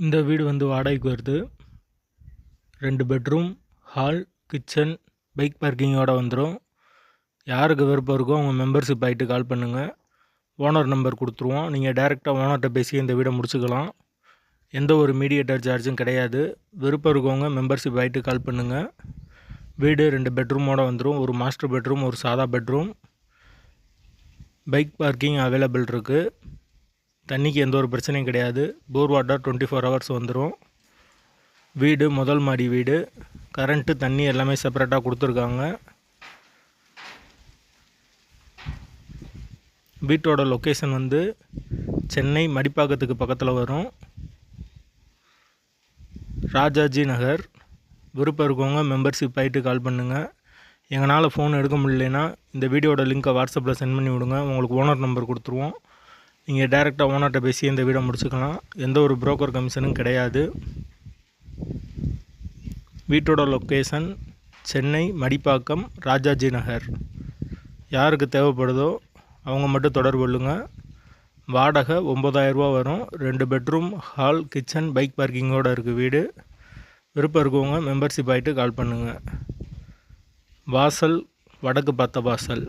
இந்த வீடு வந்து வாடகைக்கு வருது. 2 பெட்ரூம், ஹால், கிச்சன், பைக் பார்க்கிங்கோடு வந்துடும். யாருக்கு விருப்பம் இருக்கோ அவங்க மெம்பர்ஷிப் ஆகிட்டு கால் பண்ணுங்கள். ஓனர் நம்பர் கொடுத்துருவோம். நீங்கள் டைரெக்டாக ஓனர்கிட்ட பேசி இந்த வீடை முடிச்சுக்கலாம். எந்த ஒரு மீடியேட்டர் சார்ஜும் கிடையாது. விருப்பம் இருக்கவங்க மெம்பர்ஷிப் ஆகிட்டு கால் பண்ணுங்கள். வீடு 2 பெட்ரூமோடு வந்துடும். ஒரு மாஸ்டர் பெட்ரூம், ஒரு சாதா பெட்ரூம். பைக் பார்க்கிங் அவைலபிள் இருக்குது. தண்ணிக்கு எந்த ஒரு பிரச்சனையும் கிடையாது. போர் வாட்டர் 24 ஹவர்ஸ் வந்துடும். வீடு முதல் மாடி வீடு. கரண்ட்டு, தண்ணி எல்லாமே செப்பரேட்டாக கொடுத்துருக்காங்க. வீட்டோட லொக்கேஷன் வந்து சென்னை மடிப்பாக்கத்துக்கு பக்கத்தில் வரும். ராஜாஜி நகர். விருப்பம் இருக்கவங்க மெம்பர்ஷிப் ஆகிட்டு கால் பண்ணுங்கள். எங்களால் ஃபோன் எடுக்க முடியலன்னா இந்த வீடியோட லிங்க்கை வாட்ஸ்அப்பில் சென்ட் பண்ணி விடுங்க. உங்களுக்கு ஓனர் நம்பர் கொடுத்துருவோம். நீங்கள் டைரெக்டாக ஓனர்கிட்ட பேசி இந்த வீடை முடிச்சுக்கலாம். எந்த ஒரு புரோக்கர் கமிஷனும் கிடையாது. வீட்டோட லொக்கேஷன் சென்னை மடிப்பாக்கம், ராஜாஜி நகர். யாருக்கு தேவைப்படுதோ அவங்க மட்டும் தொடர்பு கொள்ளுங்கள். வாடகை 9000 ரூபா வரும். 2 பெட்ரூம், ஹால், கிச்சன், பைக் பார்க்கிங்கோடு இருக்குது வீடு. விருப்பம் இருக்கவங்க மெம்பர்ஷிப் ஆகிட்டு கால் பண்ணுங்கள். வாசல் வடக்கு பார்த்த வாசல்.